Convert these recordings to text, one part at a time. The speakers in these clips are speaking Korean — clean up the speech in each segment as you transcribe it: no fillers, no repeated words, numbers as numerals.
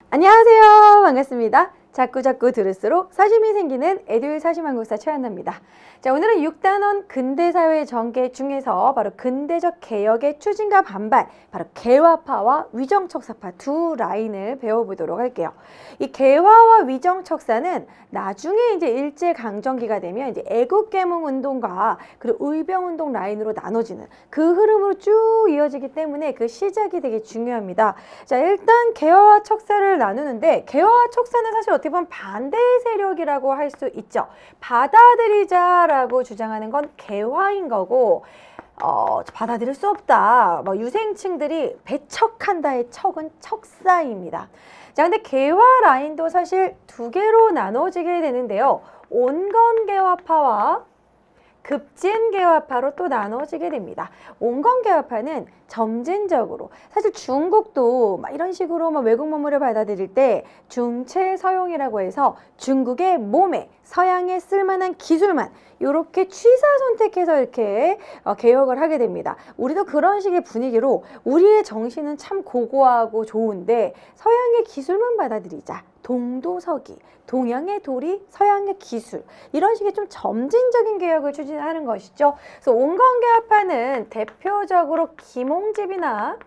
안녕하세요. 반갑습니다. 자꾸자꾸 들을수록 사심이 생기는 에듀윌 사심한국사 최한나입니다. 자, 오늘은 6단원 근대사회 전개 중에서 바로 근대적 개혁의 추진과 반발, 바로 개화파와 위정척사파 두 라인을 배워보도록 할게요. 이 개화와 위정척사는 나중에 이제 일제강점기가 되면 이제 애국개몽운동과 그리고 의병운동 라인으로 나눠지는 그 흐름으로 쭉 이어지기 때문에 그 시작이 되게 중요합니다. 자, 일단 개화와 척사를 나누는데 개화와 척사는 사실 어떻게 보면 반대 세력이라고 할 수 있죠. 받아들이자라고 주장하는 건 개화인 거고 받아들일 수 없다. 유생층들이 배척한다의 척은 척사입니다. 자, 근데 개화 라인도 사실 두 개로 나눠지게 되는데요. 온건개화파와 급진개화파로 또 나눠지게 됩니다. 온건개화파는 점진적으로, 사실 중국도 막 이런 식으로 외국 문물을 받아들일 때 중체서용이라고 해서 중국의 몸에 서양에 쓸만한 기술만 이렇게 취사 선택해서 이렇게 개혁을 하게 됩니다. 우리도 그런 식의 분위기로 우리의 정신은 참 고고하고 좋은데 서양의 기술만 받아들이자. 동도서기, 동양의 도리, 서양의 기술, 이런 식의 좀 점진적인 개혁을 추진하는 것이죠. 그래서 온건개화파는 대표적으로 김홍집이나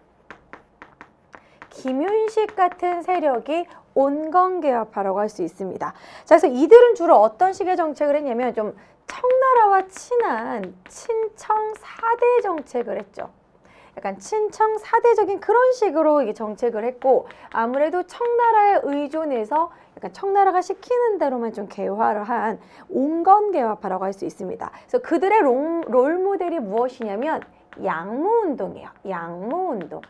김윤식 같은 세력이 온건개화파라고 할 수 있습니다. 자, 그래서 이들은 주로 어떤 식의 정책을 했냐면 좀 청나라와 친한 친청 4대 정책을 했죠. 약간 친청 4대적인 그런 식으로 이게 정책을 했고, 아무래도 청나라에 의존해서 약간 청나라가 시키는 대로만 좀 개화를 한 온건개화파라고 할 수 있습니다. 그래서 그들의 롤 모델이 무엇이냐면 양무운동이에요. 양무운동.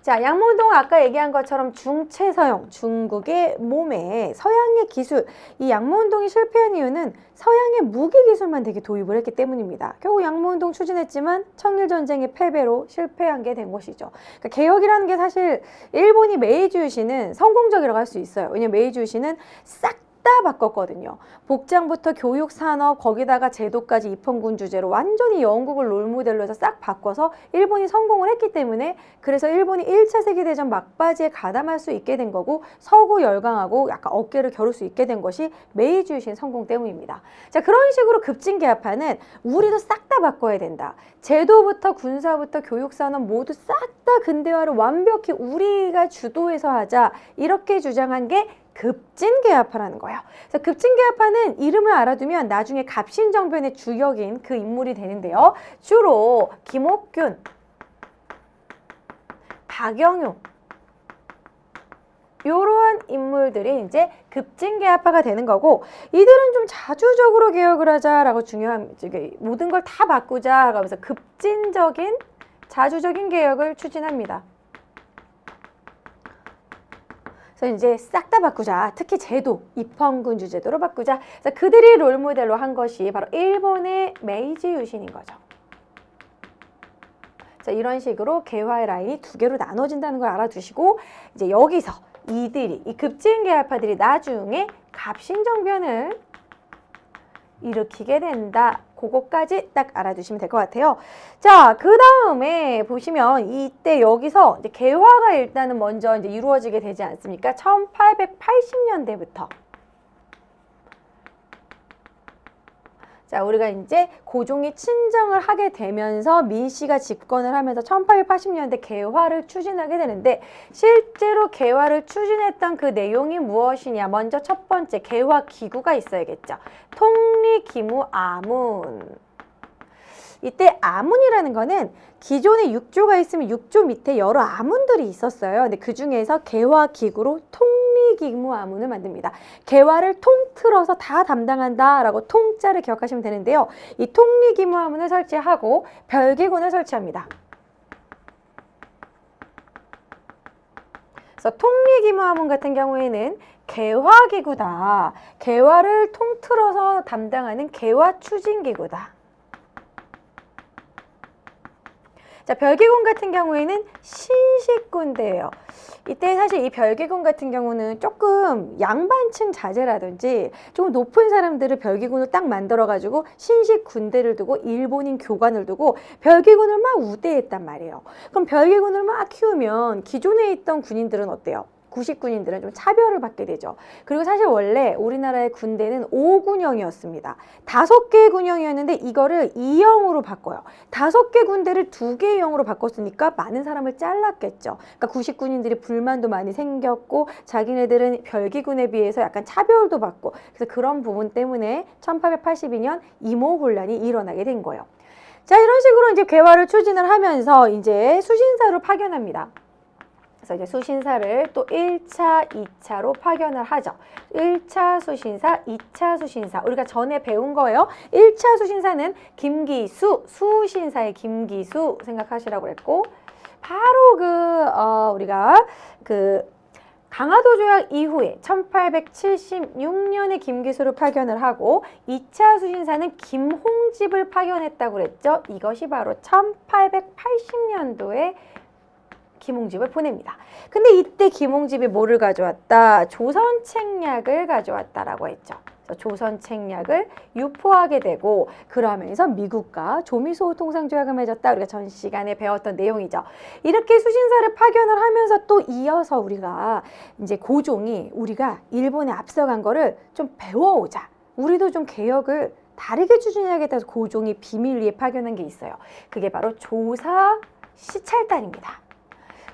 자, 양무운동은 아까 얘기한 것처럼 중체서용, 중국의 몸에 서양의 기술, 이 양무운동이 실패한 이유는 서양의 무기기술만 되게 도입을 했기 때문입니다. 결국 양무운동 추진했지만 청일전쟁의 패배로 실패한 게 된 것이죠. 그러니까 개혁이라는 게 사실 일본이 메이지 유신은 성공적이라고 할 수 있어요. 왜냐면 메이지 유신은 싹 다 바꿨거든요. 복장부터 교육, 산업, 거기다가 제도까지 입헌군 주제로 완전히 영국을 롤모델로 해서 싹 바꿔서 일본이 성공을 했기 때문에, 그래서 일본이 1차 세계대전 막바지에 가담할 수 있게 된 거고 서구 열강하고 약간 어깨를 겨룰 수 있게 된 것이 메이지 유신 성공 때문입니다. 자, 그런 식으로 급진개화파는 우리도 싹 다 바꿔야 된다. 제도부터 군사부터 교육산업 모두 싹 다 근대화를 완벽히 우리가 주도해서 하자, 이렇게 주장한 게 급진개화파라는 거예요. 그래서 급진개화파는 이름을 알아두면 나중에 갑신정변의 주역인 그 인물이 되는데요. 주로 김옥균, 박영용, 이러한 인물들이 이제 급진개화파가 되는 거고, 이들은 좀 자주적으로 개혁을 하자라고 중요한, 모든 걸 다 바꾸자 하면서 급진적인 자주적인 개혁을 추진합니다. 그래서 이제 싹 다 바꾸자. 특히 제도, 입헌군주 제도로 바꾸자. 그래서 그들이 롤모델로 한 것이 바로 일본의 메이지 유신인 거죠. 자, 이런 식으로 개화의 라인이 두 개로 나눠진다는 걸 알아두시고, 이제 여기서 이들이, 이 급진개화파들이 나중에 갑신정변을 일으키게 된다. 그거까지 딱 알아두시면 될 것 같아요. 자, 그 다음에 보시면 이때 여기서 이제 개화가 일단은 먼저 이제 이루어지게 되지 않습니까? 1880년대부터. 자, 우리가 이제 고종이 친정을 하게 되면서 민씨가 집권을 하면서 1880년대 개화를 추진하게 되는데, 실제로 개화를 추진했던 그 내용이 무엇이냐? 먼저 첫 번째, 개화 기구가 있어야겠죠. 통리기무 아문. 이때 아문이라는 거는 기존에 6조가 있으면 6조 밑에 여러 아문들이 있었어요. 근데 그 중에서 개화 기구로 통리기무 아문을 만듭니다. 개화를 통틀어서 다 담당한다라고 통자를 기억하시면 되는데요. 이 통리기무 아문을 설치하고 별기군을 설치합니다. 그래서 통리기무 아문 같은 경우에는 개화기구다. 개화를 통틀어서 담당하는 개화추진기구다. 자, 별기군 같은 경우에는 신식군대예요. 이때 사실 이 별기군 같은 경우는 조금 양반층 자제라든지 조금 높은 사람들을 별기군을 딱 만들어가지고 신식군대를 두고 일본인 교관을 두고 별기군을 막 우대했단 말이에요. 그럼 별기군을 막 키우면 기존에 있던 군인들은 어때요? 구식군인들은 좀 차별을 받게 되죠. 그리고 사실 원래 우리나라의 군대는 5군형이었습니다. 5개의 군형이었는데 이거를 2형으로 바꿔요. 5개 군대를 2개의 형으로 바꿨으니까 많은 사람을 잘랐겠죠. 그러니까 구식군인들이 불만도 많이 생겼고 자기네들은 별기군에 비해서 약간 차별도 받고 그래서 그런 부분 때문에 1882년 이모혼란이 일어나게 된 거예요. 자, 이런 식으로 이제 개화를 추진을 하면서 이제 수신사로 파견합니다. 그래서 이제 수신사를 또 1차, 2차로 파견을 하죠. 1차 수신사, 2차 수신사. 우리가 전에 배운 거예요. 1차 수신사는 김기수, 수신사의 김기수 생각하시라고 그랬고, 바로 우리가 강화도 조약 이후에 1876년에 김기수를 파견을 하고 2차 수신사는 김홍집을 파견했다고 그랬죠. 이것이 바로 1880년도에 김홍집을 보냅니다. 근데 이때 김홍집이 뭐를 가져왔다? 조선책략을 가져왔다라고 했죠. 조선책략을 유포하게 되고 그러면서 미국과 조미소 통상조약을 맺었다. 우리가 전 시간에 배웠던 내용이죠. 이렇게 수신사를 파견을 하면서 또 이어서 우리가 이제 고종이 우리가 일본에 앞서간 거를 좀 배워오자. 우리도 좀 개혁을 다르게 추진해야겠다 해서 고종이 비밀리에 파견한 게 있어요. 그게 바로 조사 시찰단입니다.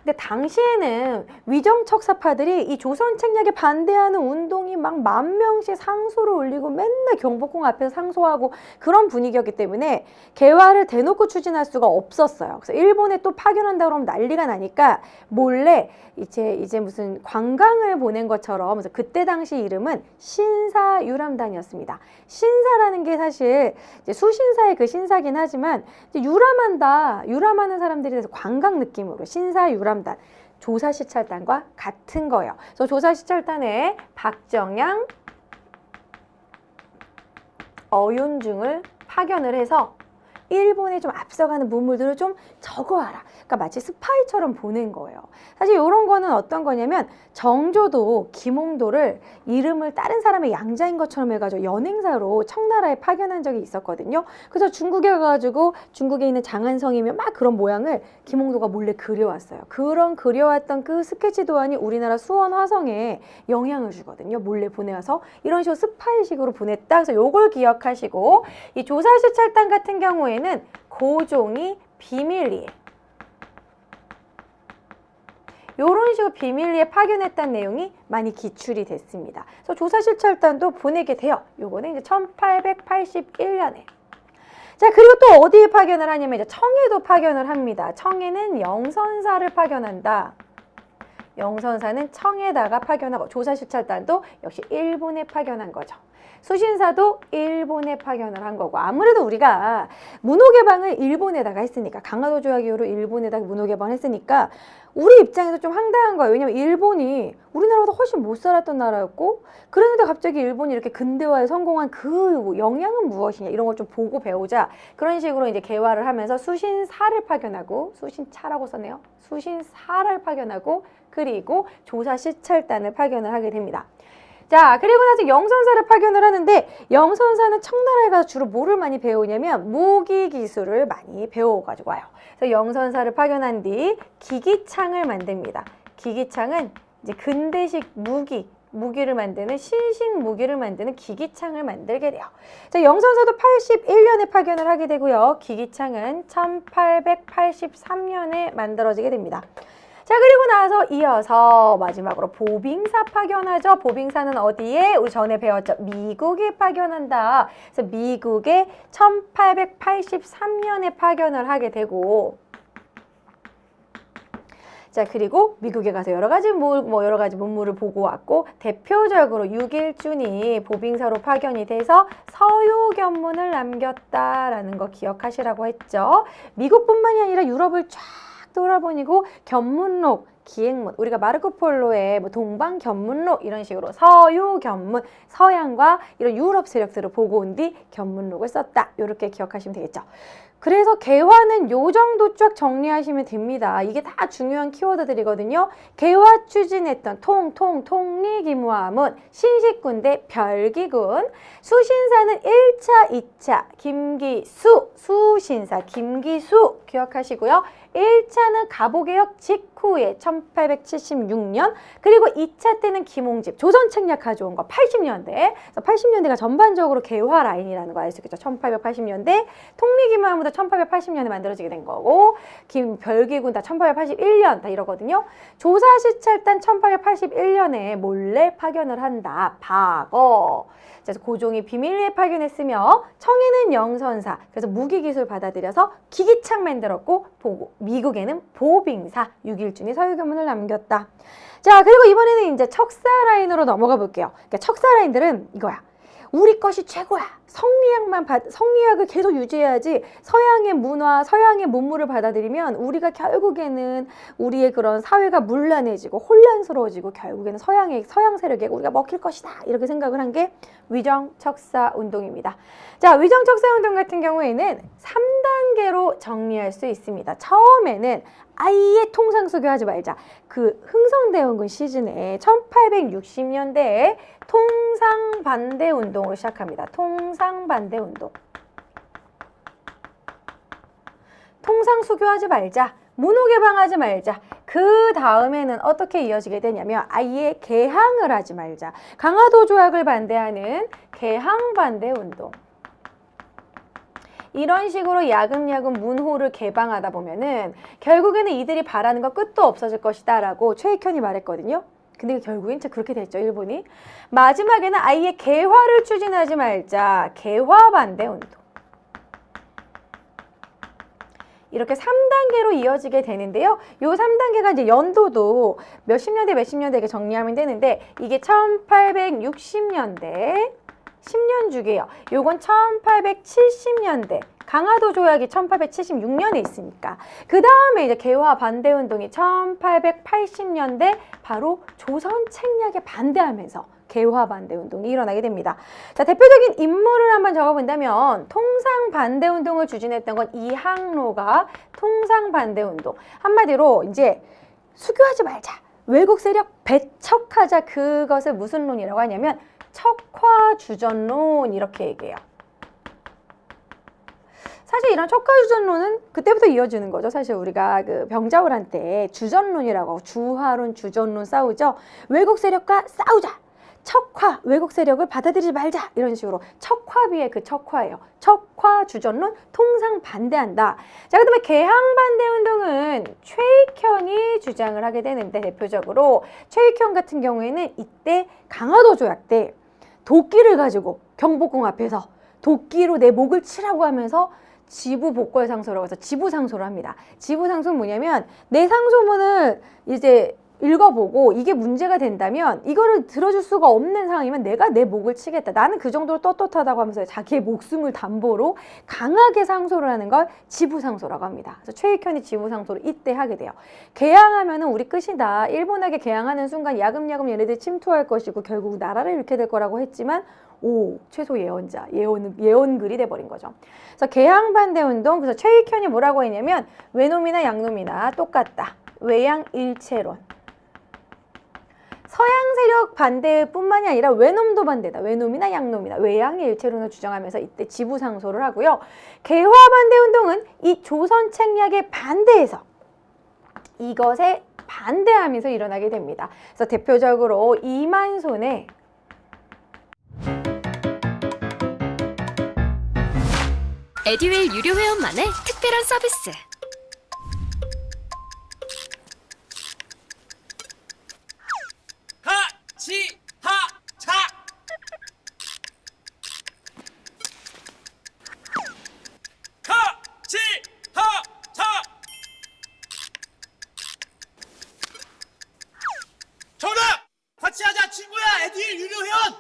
근데 당시에는 위정척사파들이 이 조선책략에 반대하는 운동이 막 10,000명씩 상소를 올리고 맨날 경복궁 앞에서 상소하고 그런 분위기였기 때문에 개화를 대놓고 추진할 수가 없었어요. 그래서 일본에 또 파견한다 그러면 난리가 나니까 몰래 이제 무슨 관광을 보낸 것처럼 그래서 그때 당시 이름은 신사유람단이었습니다. 신사라는 게 사실 이제 수신사의 그 신사긴 하지만 이제 유람하는 사람들이 돼서 관광 느낌으로 신사유람단, 조사시찰단과 같은 거예요. 그래서 조사시찰단에 박정양, 어윤중을 파견을 해서 일본에 좀 앞서가는 문물들을 좀 적어와라. 그러니까 마치 스파이처럼 보낸 거예요. 사실 이런 거는 어떤 거냐면 정조도 김홍도를 이름을 다른 사람의 양자인 것처럼 해가지고 연행사로 청나라에 파견한 적이 있었거든요. 그래서 중국에 가가지고 중국에 있는 장안성이면 막 그런 모양을 김홍도가 몰래 그려왔어요. 그런 그려왔던 그 스케치 도안이 우리나라 수원 화성에 영향을 주거든요. 몰래 보내와서 이런 식으로 스파이식으로 보냈다. 그래서 요걸 기억하시고 이 조사시찰단 같은 경우에는 고종이 비밀리에 이런 식으로 비밀리에 파견했다는 내용이 많이 기출이 됐습니다. 그래서 조사시찰단도 보내게 돼요. 요거는 이제 1881년에. 자, 그리고 또 어디에 파견을 하냐면 이제 청해도 파견을 합니다. 청해는 영선사를 파견한다. 영선사는 청에다가 파견하고 조사시찰단도 역시 일본에 파견한 거죠. 수신사도 일본에 파견을 한 거고 아무래도 우리가 문호개방을 일본에다가 했으니까 강화도 조약 이후로 일본에다가 문호개방을 했으니까 우리 입장에서 좀 황당한 거예요. 왜냐면 일본이 우리나라보다 훨씬 못 살았던 나라였고 그런데 갑자기 일본이 이렇게 근대화에 성공한 그 영향은 무엇이냐 이런 걸 좀 보고 배우자 그런 식으로 이제 개화를 하면서 수신사를 파견하고 수신차라고 썼네요. 수신사를 파견하고 그리고 조사시찰단을 파견을 하게 됩니다. 자, 그리고 나서 영선사를 파견을 하는데 영선사는 청나라에 가서 주로 뭐를 많이 배우냐면 무기 기술을 많이 배워가지고 와요. 그래서 영선사를 파견한 뒤 기기창을 만듭니다. 기기창은 이제 근대식 무기를 만드는 신식 무기를 만드는 기기창을 만들게 돼요. 자, 영선사도 81년에 파견을 하게 되고요. 기기창은 1883년에 만들어지게 됩니다. 자, 그리고 나서 이어서 마지막으로 보빙사 파견하죠. 보빙사는 어디에? 우리 전에 배웠죠. 미국에 파견한다. 그래서 미국에 1883년에 파견을 하게 되고 자, 그리고 미국에 가서 여러 가지 문물을 보고 왔고 대표적으로 6.1준이 보빙사로 파견이 돼서 서유견문을 남겼다라는 거 기억하시라고 했죠. 미국뿐만이 아니라 유럽을 쫙 돌아보니고 견문록, 기행문, 우리가 마르코폴로의 동방견문록 이런 식으로 서유견문, 서양과 이런 유럽 세력들을 보고 온 뒤 견문록을 썼다. 이렇게 기억하시면 되겠죠. 그래서 개화는 요 정도 쫙 정리하시면 됩니다. 이게 다 중요한 키워드들이거든요. 개화 추진했던 통리기무화문, 신식군대 별기군, 수신사는 1차, 2차, 김기수, 수신사 김기수 기억하시고요. 1차는 갑오개혁 직후에 1876년, 그리고 2차 때는 김홍집 조선책략 가져온 거 80년대. 그래서 80년대가 전반적으로 개화 라인이라는 거 알 수 있겠죠. 1880년대 통미기만부터 1880년에 만들어지게 된 거고, 별기군 다 1881년 다 이러거든요. 조사시찰단 1881년에 몰래 파견을 한다. 박어. 그래서 고종이 비밀리에 파견했으며 청해는 영선사, 그래서 무기기술 받아들여서 기기창 만들었고, 미국에는 보빙사 6일준이 서유교문을 남겼다. 자, 그리고 이번에는 이제 척사 라인으로 넘어가 볼게요. 그러니까 척사 라인들은 이거야. 우리 것이 최고야. 성리학을 계속 유지해야지. 서양의 문화, 서양의 문물을 받아들이면 우리가 결국에는 우리의 그런 사회가 문란해지고 혼란스러워지고 결국에는 서양 세력에 우리가 먹힐 것이다. 이렇게 생각을 한 게 위정척사 운동입니다. 자, 위정척사 운동 같은 경우에는 3단계로 정리할 수 있습니다. 처음에는 아예 통상수교하지 말자. 그 흥성대원군 시즌에 1860년대에 통상반대운동으로 시작합니다. 통상반대운동. 통상수교하지 말자. 문호개방하지 말자. 그 다음에는 어떻게 이어지게 되냐면 아예 개항을 하지 말자. 강화도 조약을 반대하는 개항반대운동. 이런 식으로 야금야금 문호를 개방하다 보면은 결국에는 이들이 바라는 거 끝도 없어질 것이다 라고 최익현이 말했거든요. 근데 결국엔 진짜 그렇게 됐죠, 일본이. 마지막에는 아예 개화를 추진하지 말자. 개화 반대 운동. 이렇게 3단계로 이어지게 되는데요. 요 3단계가 이제 연도도 몇십 년대 이렇게 정리하면 되는데, 이게 1860년대 10년 주기예요. 요건 1870년대. 강화도 조약이 1876년에 있으니까. 그 다음에 이제 개화 반대 운동이 1880년대 바로 조선 책략에 반대하면서 개화 반대 운동이 일어나게 됩니다. 자, 대표적인 인물을 한번 적어본다면 통상 반대 운동을 추진했던 건 이항로가 통상 반대 운동. 한마디로 이제 수교하지 말자. 외국 세력 배척하자. 그것을 무슨 론이라고 하냐면 척화주전론 이렇게 얘기해요. 사실 이런 척화주전론은 그때부터 이어지는 거죠. 사실 우리가 그 병자호란 때 주전론이라고 주화론, 주전론 싸우죠. 외국 세력과 싸우자. 척화, 외국 세력을 받아들이지 말자. 이런 식으로 척화비의 그 척화예요. 척화주전론, 통상 반대한다. 자, 그 다음에 개항반대운동은 최익현이 주장을 하게 되는데, 대표적으로 최익현 같은 경우에는 이때 강화도 조약 때 도끼를 가지고 경복궁 앞에서 도끼로 내 목을 치라고 하면서 지부복궐상소라고 해서 지부상소를 합니다. 지부상소는 뭐냐면 내 상소문을 이제 읽어보고 이게 문제가 된다면 이거를 들어줄 수가 없는 상황이면 내가 내 목을 치겠다. 나는 그 정도로 떳떳하다고 하면서 자기의 목숨을 담보로 강하게 상소를 하는 걸 지부상소라고 합니다. 그래서 최익현이 지부상소를 이때 하게 돼요. 개항하면은 우리 끝이다. 일본에게 개항하는 순간 야금야금 얘네들 침투할 것이고 결국 나라를 잃게 될 거라고 했지만 최소 예언자, 예언글이 돼버린 거죠. 그래서 개항반대운동, 그래서 최익현이 뭐라고 했냐면 외놈이나 양놈이나 똑같다. 외양일체론. 서양 세력 반대뿐만이 아니라 외놈도 반대다. 외놈이나 양놈이나 외양의 일체론을 주장하면서 이때 지부상소를 하고요. 개화 반대운동은 이 조선 책략에 반대해서 이것에 반대하면서 일어나게 됩니다. 그래서 대표적으로 이만손의 에듀윌 유료 회원만의 특별한 서비스. 하치하차 하치하차 정답! 같이 하자 친구야. 에듀윌 유료 회원.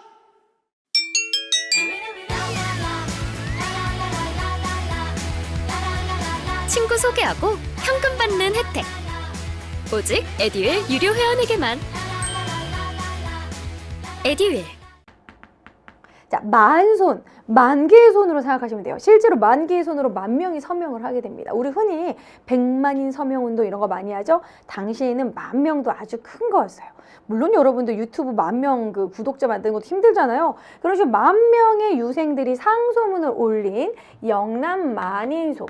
친구 소개하고 현금 받는 혜택. 오직 에듀윌 유료 회원에게만. 에듀윌. 자, 만손, 만 개의 손으로 생각하시면 돼요. 실제로 만 개의 손으로 10,000명이 서명을 하게 됩니다. 우리 흔히 100만인 서명운동 이런 거 많이 하죠. 당시에는 10,000명도 아주 큰 거였어요. 물론 여러분들 유튜브 10,000명 그 구독자 만드는 것도 힘들잖아요. 그런 식으로 10,000명의 유생들이 상소문을 올린 영남 만인소,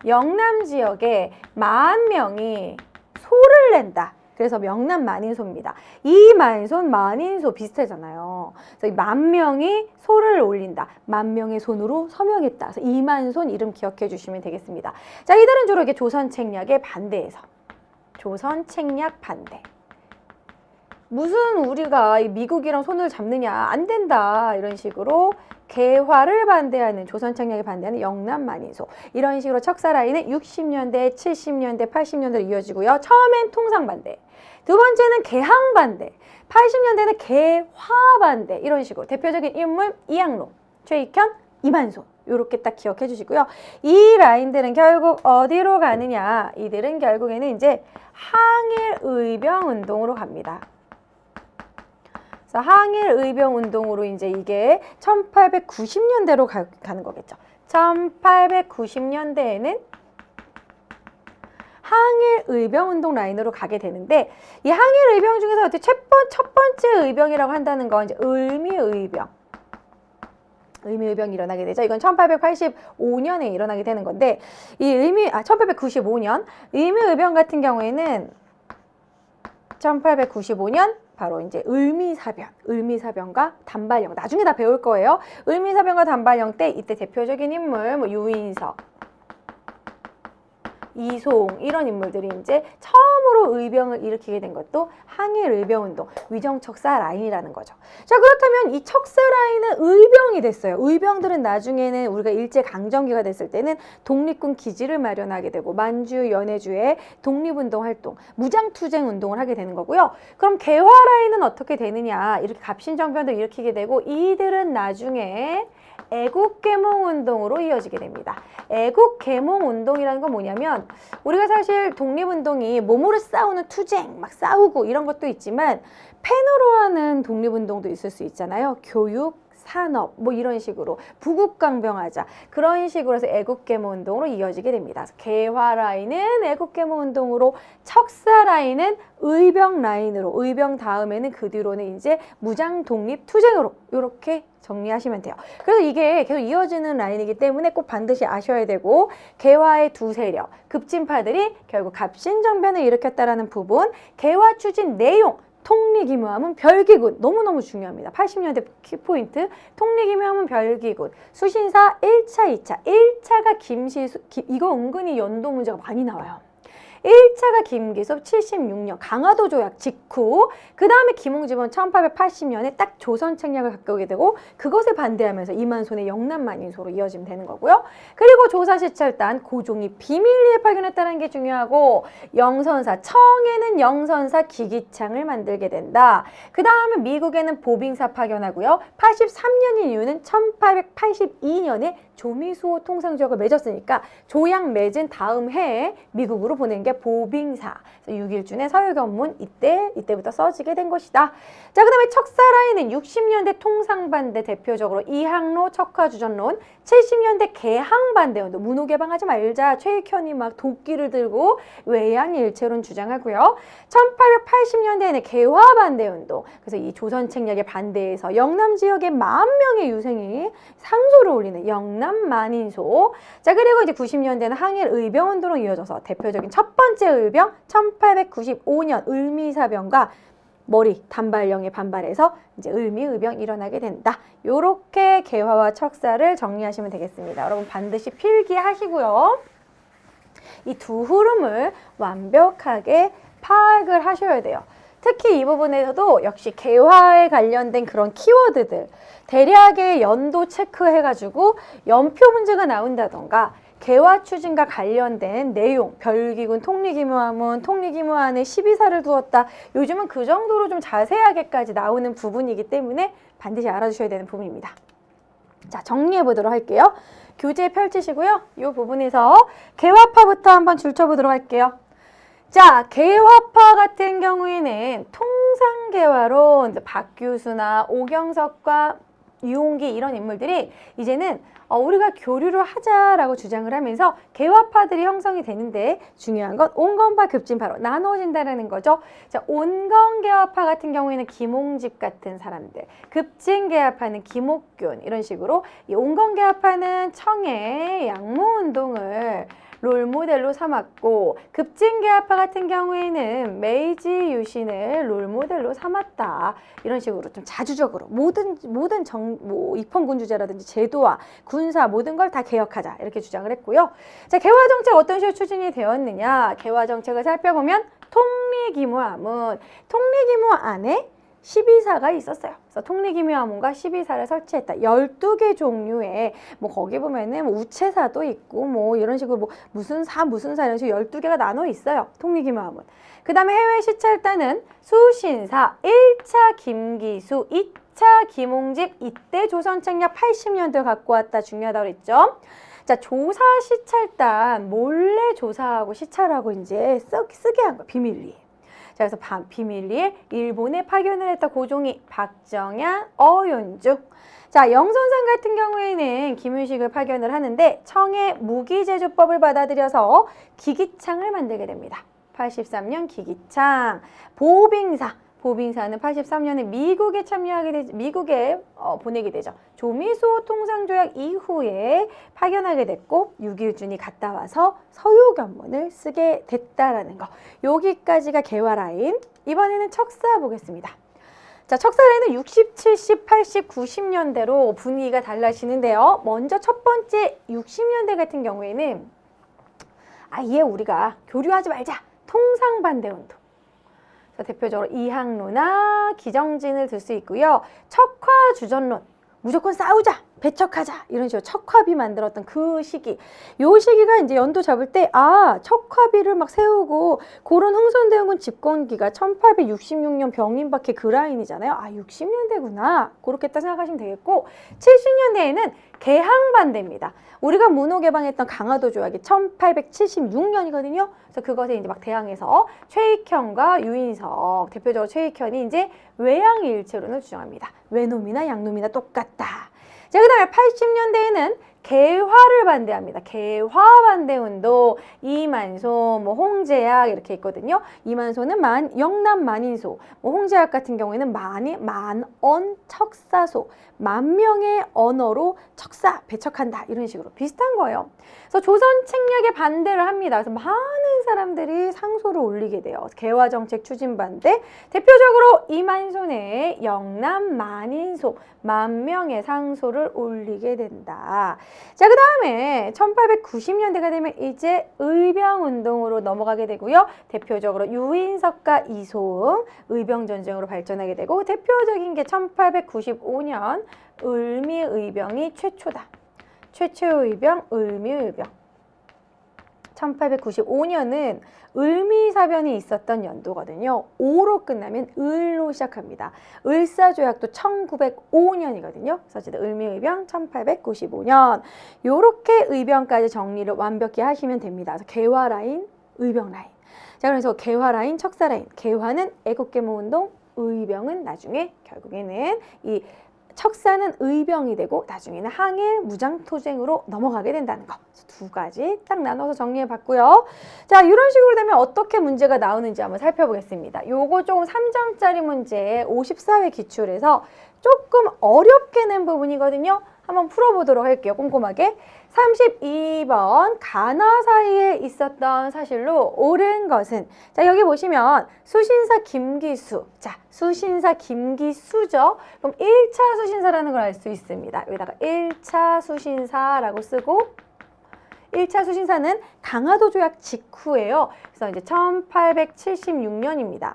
영남 지역에 10,000명이 소를 낸다. 그래서 명남 만인소입니다. 이 만손, 만인소 비슷하잖아요. 그래서 이 10,000명이 소를 올린다. 10,000명의 손으로 서명했다. 그래서 이만손 이름 기억해 주시면 되겠습니다. 자, 이들은 주로 이게 조선 책략의 반대에서. 조선 책략 반대. 무슨 우리가 미국이랑 손을 잡느냐, 안 된다, 이런 식으로 개화를 반대하는, 조선 책략에 반대하는 영남 만인소, 이런 식으로 척사 라인은 60년대, 70년대, 80년대로 이어지고요. 처음엔 통상 반대, 두 번째는 개항 반대, 80년대는 개화 반대, 이런 식으로 대표적인 인물 이항로, 최익현, 이만소, 요렇게 딱 기억해 주시고요. 이 라인들은 결국 어디로 가느냐, 이들은 결국에는 이제 항일의병운동으로 갑니다. 항일의병운동으로 이제 이게 1890년대로 가는 거겠죠. 1890년대에는 항일의병운동 라인으로 가게 되는데, 이 항일의병 중에서 첫 번째 의병이라고 한다는 건 이제 을미의병. 을미의병이 일어나게 되죠. 이건 1885년에 일어나게 되는 건데, 이 1895년 을미의병 같은 경우에는 1895년 바로 이제 을미사병과 단발령, 나중에 다 배울 거예요. 을미사병과 단발령 때 이때 대표적인 인물 뭐 유인석, 이송, 이런 인물들이 이제 처음으로 의병을 일으키게 된 것도 항일의병운동, 위정척사 라인이라는 거죠. 자, 그렇다면 이 척사 라인은 의병이 됐어요. 의병들은 나중에는 우리가 일제강점기가 됐을 때는 독립군 기지를 마련하게 되고 만주, 연해주에 독립운동 활동, 무장투쟁 운동을 하게 되는 거고요. 그럼 개화 라인은 어떻게 되느냐, 이렇게 갑신정변도 일으키게 되고, 이들은 나중에 애국개몽운동으로 이어지게 됩니다. 애국개몽운동이라는 건 뭐냐면, 우리가 사실 독립운동이 몸으로 싸우는 투쟁, 막 싸우고 이런 것도 있지만 펜으로 하는 독립운동도 있을 수 있잖아요. 교육, 산업, 뭐 이런 식으로 부국강병하자, 그런 식으로 해서 애국개몽운동으로 이어지게 됩니다. 그래서 개화 라인은 애국개몽운동으로, 척사 라인은 의병 라인으로, 의병 다음에는 그 뒤로는 이제 무장독립투쟁으로, 이렇게 정리하시면 돼요. 그래서 이게 계속 이어지는 라인이기 때문에 꼭 반드시 아셔야 되고, 개화의 두 세력, 급진파들이 결국 갑신정변을 일으켰다라는 부분, 개화 추진 내용, 통리기무함은 별기군, 너무너무 중요합니다. 80년대 키포인트, 통리기무함은 별기군, 수신사 1차, 2차, 1차가 김시수, 이거 은근히 연도 문제가 많이 나와요. 1차가 김기섭 76년 강화도 조약 직후, 그 다음에 김홍집은 1880년에 딱 조선 책략을 가꾸게 되고, 그것에 반대하면서 이만손의 영남만인소로 이어지면 되는 거고요. 그리고 조사시찰단 고종이 비밀리에 발견했다는 게 중요하고, 영선사, 청에는 영선사 기기창을 만들게 된다. 그 다음에 미국에는 보빙사 파견하고요. 83년인 이유는 1882년에 조미수호 통상조약을 맺었으니까 조약 맺은 다음 해에 미국으로 보낸 게 보빙사. 6.1준의 서유견문, 이때부터 써지게 된 것이다. 자, 그 다음에 척사 라인은 60년대 통상반대, 대표적으로 이항로 척화주전론, 70년대 개항반대운동, 문호 개방하지 말자, 최익현이 막 도끼를 들고 외양일체론 주장하고요. 1880년대에는 개화반대운동, 그래서 이 조선 책략의 반대에서 영남 지역의 10,000명의 유생이 상소를 올리는 영남만인소. 자, 그리고 이제 90년대는 항일의병운동으로 이어져서 대표적인 첫 번째 의병, 1895년 을미사병과 머리 단발령에 반발해서 이제 을미의병 일어나게 된다. 요렇게 개화와 척사를 정리하시면 되겠습니다. 여러분 반드시 필기하시고요. 이 두 흐름을 완벽하게 파악을 하셔야 돼요. 특히 이 부분에서도 역시 개화에 관련된 그런 키워드들, 대략의 연도 체크해가지고 연표 문제가 나온다던가, 개화 추진과 관련된 내용, 별기군, 통리기무함은 통리기무안에 12사를 두었다. 요즘은 그 정도로 좀 자세하게까지 나오는 부분이기 때문에 반드시 알아주셔야 되는 부분입니다. 자, 정리해 보도록 할게요. 교재 펼치시고요. 이 부분에서 개화파부터 한번 줄쳐보도록 할게요. 자, 개화파 같은 경우에는 통상개화로 이제 박규수나 오경석과 유홍기 이런 인물들이 이제는 우리가 교류를 하자라고 주장을 하면서 개화파들이 형성이 되는데, 중요한 건 온건파 급진파로 나눠진다는 거죠. 자, 온건개화파 같은 경우에는 김홍집 같은 사람들, 급진개화파는 김옥균, 이런 식으로 이 온건개화파는 청의 양모운동을 롤모델로 삼았고 급진계화파 같은 경우에는 메이지 유신을 롤모델로 삼았다. 이런 식으로 좀 자주적으로 모든 입헌군 주제라든지 제도와 군사 모든 걸 다 개혁하자 이렇게 주장을 했고요. 자, 개화 정책 어떤 식으로 추진이 되었느냐? 개화 정책을 살펴보면 통리기무하문, 통리기무 안에 12사가 있었어요. 그래서 통리기무하문과 12사를 설치했다. 12개 종류의 거기 보면은 우체사도 있고 이런 식으로 무슨 사 이런 식으로 12개가 나눠 있어요. 통리기무하문. 그 다음에 해외 시찰단은 수신사, 1차 김기수, 2차 김홍집, 이때 조선책략 80년대 갖고 왔다. 중요하다고 그랬죠. 자, 조사 시찰단 몰래 조사하고 시찰하고 이제 쓰게 한 거야. 비밀리에. 자, 그래서 비밀리에 일본에 파견을 했다. 고종이 박정양, 어윤중. 자, 영선상 같은 경우에는 김윤식을 파견을 하는데 청해 무기제조법을 받아들여서 기기창을 만들게 됩니다. 83년 기기창. 보빙사는 83년에 미국에 미국에 보내게 되죠. 조미수 통상조약 이후에 파견하게 됐고 6.1준이 갔다 와서 서유견문을 쓰게 됐다라는 거. 여기까지가 개화라인. 이번에는 척사 보겠습니다. 자, 척사라인은 60, 70, 80, 90년대로 분위기가 달라지는데요. 먼저 첫 번째 60년대 같은 경우에는 아예 우리가 교류하지 말자. 통상반대운동. 대표적으로 이항로나 기정진을 들 수 있고요. 척화주전론, 무조건 싸우자, 배척하자 이런 식으로 척화비 만들었던 그 시기. 요 시기가 이제 연도 잡을 때 척화비를 막 세우고 그런 흥선대원군 집권기가 1866년 병인박해 그 라인이잖아요. 60년대구나. 그렇게 딱 생각하시면 되겠고 70년대에는 개항반대입니다. 우리가 문호 개방했던 강화도 조약이 1876년이거든요. 그래서 그것에 이제 막 대항해서 최익현과 유인석, 대표적으로 최익현이 이제 외양일체론을 주장합니다. 외놈이나 양놈이나 똑같다. 자, 그 다음에 80년대에는 개화를 반대합니다. 개화 반대 운동, 이만소, 홍제약 이렇게 있거든요. 이만소는 영남 만인소, 홍제약 같은 경우에는 만언 척사소, 만명의 언어로 척사, 배척한다 이런 식으로 비슷한 거예요. 그래서 조선 책략에 반대를 합니다. 그래서 많은 사람들이 상소를 올리게 돼요. 개화 정책 추진 반대. 대표적으로 이만소의 영남 만인소, 만명의 상소를 올리게 된다. 자, 그 다음에 1890년대가 되면 이제 의병운동으로 넘어가게 되고요. 대표적으로 유인석과 이소응, 의병전쟁으로 발전하게 되고 대표적인 게 1895년 을미의병이 최초다. 최초의 의병, 을미의병. 1895년은 을미사변이 있었던 연도거든요. 5로 끝나면 을로 시작합니다. 을사조약도 1905년이거든요. 그래서 어쨌든 을미의병 1895년. 요렇게 의병까지 정리를 완벽히 하시면 됩니다. 그래서 개화라인, 의병라인. 자, 그래서 개화라인, 척사라인. 개화는 애국계모운동, 의병은 나중에 결국에는 이 척사는 의병이 되고 나중에는 항일 무장투쟁으로 넘어가게 된다는 거. 두 가지 딱 나눠서 정리해 봤고요. 자, 이런 식으로 되면 어떻게 문제가 나오는지 한번 살펴보겠습니다. 요거 조금 3점짜리 문제 54회 기출에서 조금 어렵게 낸 부분이거든요. 한번 풀어보도록 할게요. 꼼꼼하게. 32번 가나 사이에 있었던 사실로 옳은 것은, 자, 여기 보시면 수신사 김기수. 자, 수신사 김기수죠. 그럼 1차 수신사라는 걸 알 수 있습니다. 여기다가 1차 수신사라고 쓰고 1차 수신사는 강화도 조약 직후예요. 그래서 이제 1876년입니다.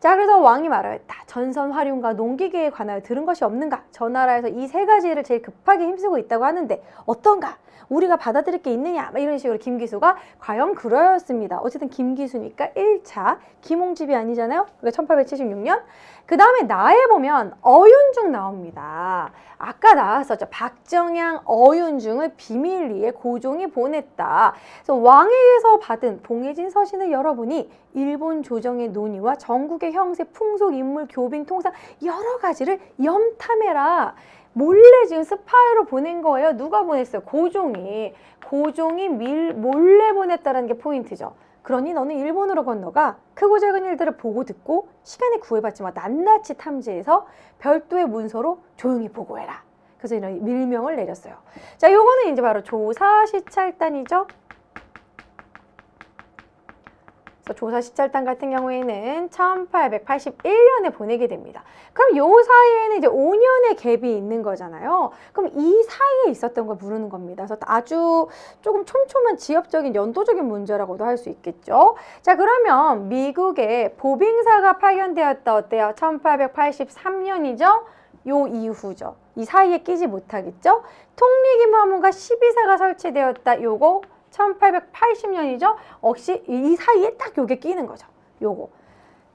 자, 그래서 왕이 말하였다. 전선 활용과 농기계에 관하여 들은 것이 없는가? 저 나라에서 이 세 가지를 제일 급하게 힘쓰고 있다고 하는데 어떤가? 우리가 받아들일 게 있느냐? 이런 식으로 김기수가 과연 그러였습니다. 어쨌든 김기수니까 1차 김홍집이 아니잖아요. 그러니까 1876년. 그 다음에 나에 보면 어윤중 나옵니다. 아까 나왔었죠. 박정양, 어윤중을 비밀리에 고종이 보냈다. 그래서 왕에게서 받은 봉해진 서신을 열어보니 일본 조정의 논의와 전국의 형세, 풍속, 인물, 교빈, 통상 여러 가지를 염탐해라. 몰래 지금 스파이로 보낸 거예요. 누가 보냈어요? 고종이. 고종이 몰래 보냈다는 게 포인트죠. 그러니 너는 일본으로 건너가 크고 작은 일들을 보고 듣고 시간에 구애받지만 낱낱이 탐지해서 별도의 문서로 조용히 보고해라. 그래서 이런 밀명을 내렸어요. 자, 요거는 이제 바로 조사시찰단이죠. 그래서 조사 시찰단 같은 경우에는 1881년에 보내게 됩니다. 그럼 요 사이에는 이제 5년의 갭이 있는 거잖아요. 그럼 이 사이에 있었던 걸 물으는 겁니다. 그래서 아주 조금 촘촘한 지엽적인 연도적인 문제라고도 할 수 있겠죠. 자, 그러면 미국에 보빙사가 파견되었다 어때요? 1883년이죠. 요 이후죠. 이 사이에 끼지 못하겠죠. 통리기무함과 12사가 설치되었다. 요거 1880년이죠. 역시 이 사이에 딱 요게 끼는 거죠. 요거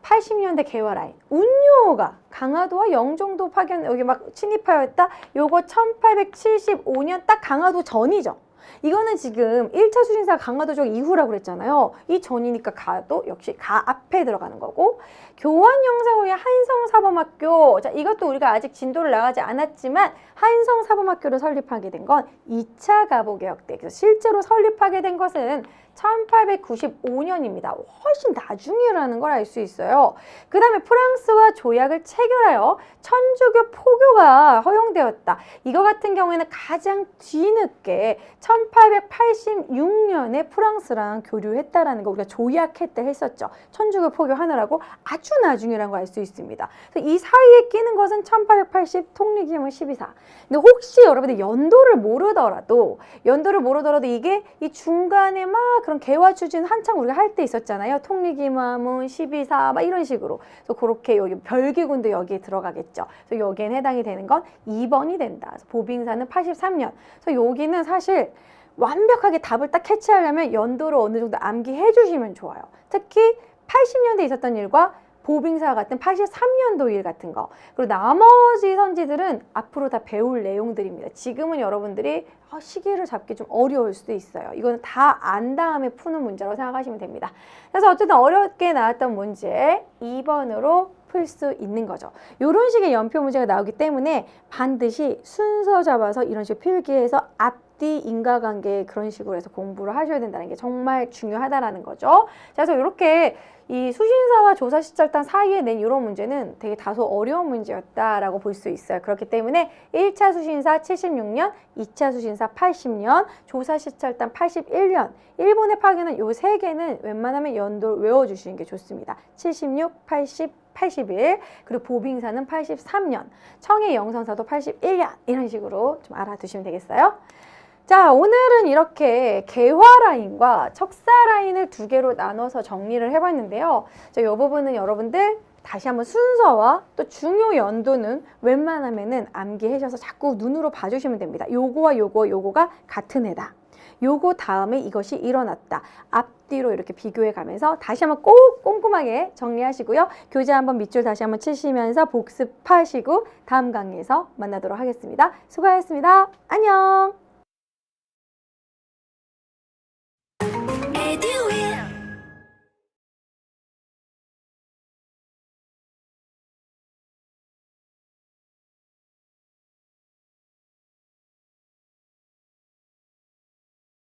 80년대 개화 라인. 운요가 강화도와 영종도 파견 여기 막 침입하였다. 요거 1875년 딱 강화도 전이죠. 이거는 지금 1차 수신사 강화도 쪽 이후라고 그랬잖아요. 이 전이니까 가도 역시 가 앞에 들어가는 거고, 교환 영상 후에 한성사범학교. 자, 이것도 우리가 아직 진도를 나가지 않았지만 한성사범학교를 설립하게 된 건 2차 가보개혁 때. 그래서 실제로 설립하게 된 것은 1895년입니다. 훨씬 나중이라는 걸 알 수 있어요. 그 다음에 프랑스와 조약을 체결하여 천주교 포교가 허용되었다. 이거 같은 경우에는 가장 뒤늦게 1886년에 프랑스랑 교류했다라는 거 우리가 조약했다 했었죠. 천주교 포교하느라고 아주 나중이라는 걸 알 수 있습니다. 그래서 이 사이에 끼는 것은 1880 통리기문 12사. 근데 혹시 여러분들 연도를 모르더라도 이게 이 중간에 막 그런 개화 추진 한창 우리가 할 때 있었잖아요. 통리기무함은 12사 막 이런 식으로. 그래서 그렇게 여기 별기군도 여기에 들어가겠죠. 그래서 여기엔 해당이 되는 건 2번이 된다. 그래서 보빙사는 83년. 그래서 여기는 사실 완벽하게 답을 딱 캐치하려면 연도를 어느 정도 암기해 주시면 좋아요. 특히 80년대에 있었던 일과 보빙사와 같은 83년도 일 같은 거. 그리고 나머지 선지들은 앞으로 다 배울 내용들입니다. 지금은 여러분들이 시기를 잡기 좀 어려울 수도 있어요. 이거는 다 안 다음에 푸는 문제라고 생각하시면 됩니다. 그래서 어쨌든 어렵게 나왔던 문제 2번으로 풀 수 있는 거죠. 이런 식의 연표 문제가 나오기 때문에 반드시 순서 잡아서 이런 식으로 필기해서 앞뒤 인과관계 그런 식으로 해서 공부를 하셔야 된다는 게 정말 중요하다라는 거죠. 자, 그래서 이렇게 이 수신사와 조사 시찰단 사이에 낸 이런 문제는 되게 다소 어려운 문제였다라고 볼 수 있어요. 그렇기 때문에 1차 수신사 76년, 2차 수신사 80년, 조사 시찰단 81년, 일본의 파견은 요 세 개는 웬만하면 연도를 외워주시는 게 좋습니다. 76, 80, 81, 그리고 보빙사는 83년, 청해 영성사도 81년 이런 식으로 좀 알아두시면 되겠어요. 자, 오늘은 이렇게 개화 라인과 척사 라인을 두 개로 나눠서 정리를 해봤는데요. 자, 이 부분은 여러분들 다시 한번 순서와 또 중요 연도는 웬만하면은 암기하셔서 자꾸 눈으로 봐주시면 됩니다. 요거와 요거가 같은 해다. 요거 다음에 이것이 일어났다. 앞뒤로 이렇게 비교해 가면서 다시 한번 꼭 꼼꼼하게 정리하시고요. 교재 한번 밑줄 다시 한번 치시면서 복습하시고 다음 강의에서 만나도록 하겠습니다. 수고하셨습니다. 안녕!